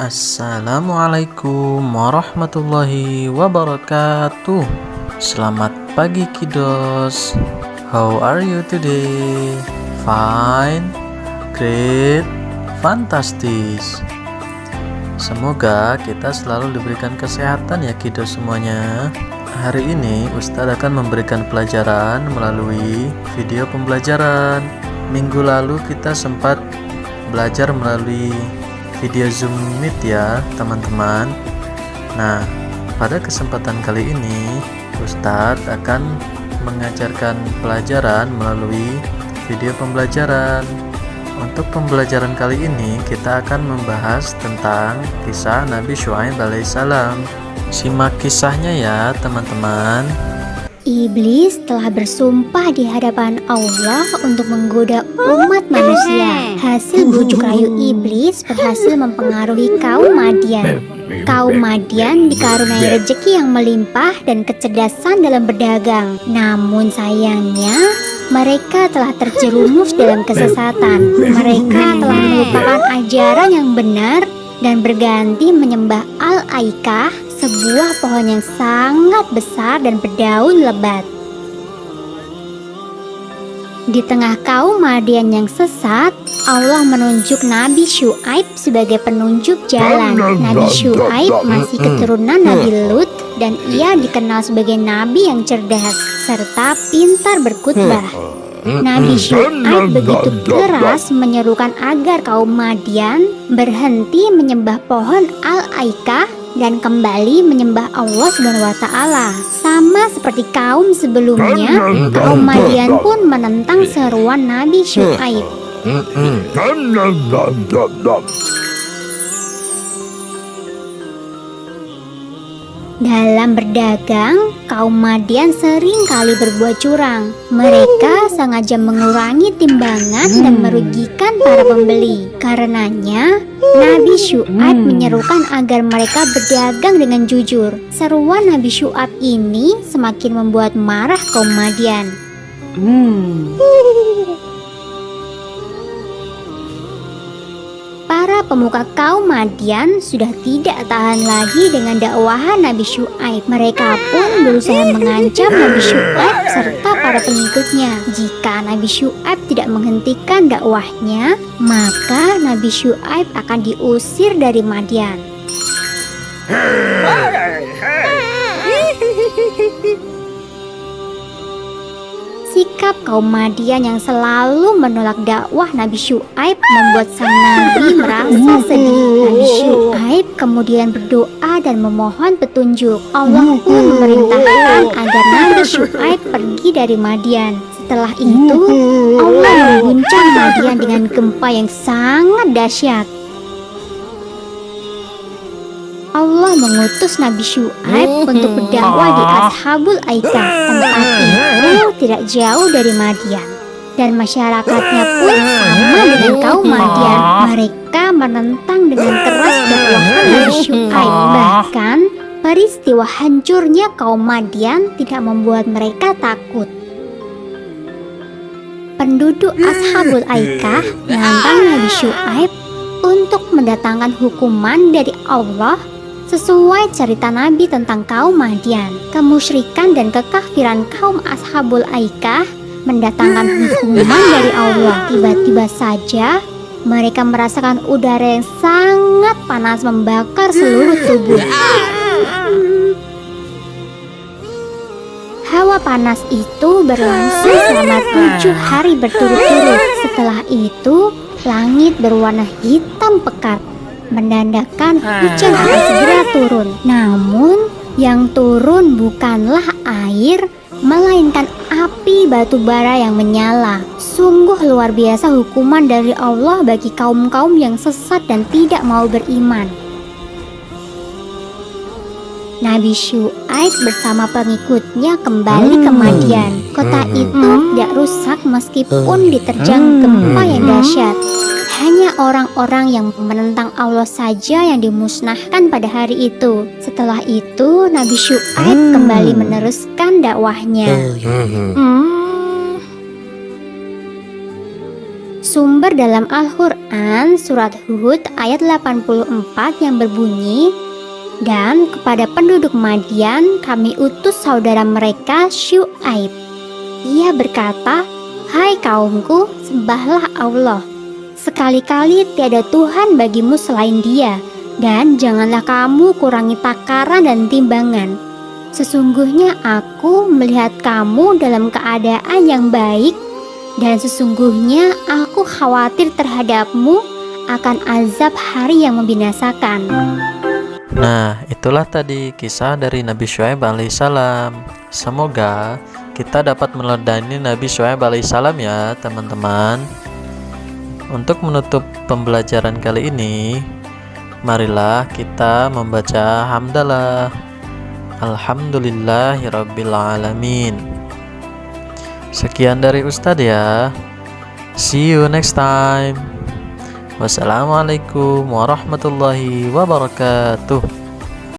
Assalamualaikum warahmatullahi wabarakatuh. Selamat pagi kiddos. How are you today? Fine, great, fantastic. Semoga kita selalu diberikan kesehatan ya kiddos semuanya. Hari ini Ustadz akan memberikan pelajaran melalui video pembelajaran. Minggu lalu kita sempat belajar melalui video Zoom Meet ya teman-teman. Nah, pada kesempatan kali ini Ustadz akan mengajarkan pelajaran melalui video pembelajaran. Untuk pembelajaran kali ini kita akan membahas tentang kisah Nabi Syuaib alaihissalam. Simak kisahnya ya teman-teman. Iblis telah bersumpah di hadapan Allah untuk menggoda umat manusia. Hasil bujuk rayu iblis berhasil mempengaruhi kaum Madian. Kaum Madian dikaruniai rezeki yang melimpah dan kecerdasan dalam berdagang. Namun sayangnya, mereka telah terjerumus dalam kesesatan. Mereka telah melupakan ajaran yang benar dan berganti menyembah Al-Aikah, sebuah pohon yang sangat besar dan berdaun lebat. Di tengah kaum Madian yang sesat, Allah menunjuk Nabi Syuaib sebagai penunjuk jalan. Nabi Syuaib masih keturunan Nabi Lut dan ia dikenal sebagai nabi yang cerdas serta pintar berkhutbah. Nabi Syuaib begitu keras menyerukan agar kaum Madian berhenti menyembah pohon Al-Aikah dan kembali menyembah Allah SWT. Sama seperti kaum sebelumnya, kaum Madian pun menentang seruan Nabi Syuaib. Dalam berdagang, kaum Madian sering kali berbuat curang. Mereka sengaja mengurangi timbangan dan merugikan para pembeli. Karenanya, Nabi Syuaib menyerukan agar mereka berdagang dengan jujur. Seruan Nabi Syuaib ini semakin membuat marah kaum Madian. Para pemuka kaum Madian sudah tidak tahan lagi dengan dakwahan Nabi Syuaib. Mereka pun berusaha mengancam Nabi Syuaib serta para pengikutnya. Jika Nabi Syuaib tidak menghentikan dakwahnya, maka Nabi Syuaib akan diusir dari Madian. Sikap kaum Madian yang selalu menolak dakwah Nabi Syuaib membuat sang Nabi merasa sedih. Nabi Syuaib kemudian berdoa dan memohon petunjuk. Allah pun memerintahkan agar Nabi Syuaib pergi dari Madian. Setelah itu, Allah mengguncang Madian dengan gempa yang sangat dahsyat. Allah mengutus Nabi Syuaib untuk berdakwah di Ashabul Aikah. Tempat itu tidak jauh dari Madian, dan masyarakatnya pun sama dengan kaum Madian. Mereka menentang dengan keras dakwah Nabi Syuaib. Bahkan peristiwa hancurnya kaum Madian tidak membuat mereka takut. Penduduk Ashabul Aikah menantang Nabi Syuaib untuk mendatangkan hukuman dari Allah sesuai cerita Nabi tentang kaum Madian. Kemusyrikan dan kekafiran kaum Ashabul Aikah mendatangkan hukuman dari Allah. Tiba-tiba saja mereka merasakan udara yang sangat panas membakar seluruh tubuh. Hawa panas itu berlangsung selama 7 hari berturut-turut. Setelah itu, langit berwarna hitam pekat, menandakan hujan akan segera turun. Namun yang turun bukanlah air, melainkan api batu bara yang menyala. Sungguh luar biasa hukuman dari Allah bagi kaum-kaum yang sesat dan tidak mau beriman. Nabi Syuaib bersama pengikutnya kembali ke Madian. Kota itu tidak rusak meskipun diterjang gempa yang dahsyat. Hanya orang-orang yang menentang Allah saja yang dimusnahkan pada hari itu. Setelah itu, Nabi Syuaib kembali meneruskan dakwahnya. sumber dalam Al-Quran surat Hud ayat 84 yang berbunyi, dan kepada penduduk Madian kami utus saudara mereka Syuaib. Ia berkata, hai kaumku, sembahlah Allah. Sekali-kali tiada Tuhan bagimu selain Dia, dan janganlah kamu kurangi takaran dan timbangan. Sesungguhnya aku melihat kamu dalam keadaan yang baik, dan sesungguhnya aku khawatir terhadapmu akan azab hari yang membinasakan. Nah, itulah tadi kisah dari Nabi Syuaib alaihissalam. Semoga kita dapat meneladani Nabi Syuaib alaihissalam ya teman-teman. Untuk menutup pembelajaran kali ini, marilah kita membaca hamdalah. Alhamdulillahirabbil alamin. Sekian dari Ustadz ya. See you next time. Wassalamualaikum warahmatullahi wabarakatuh.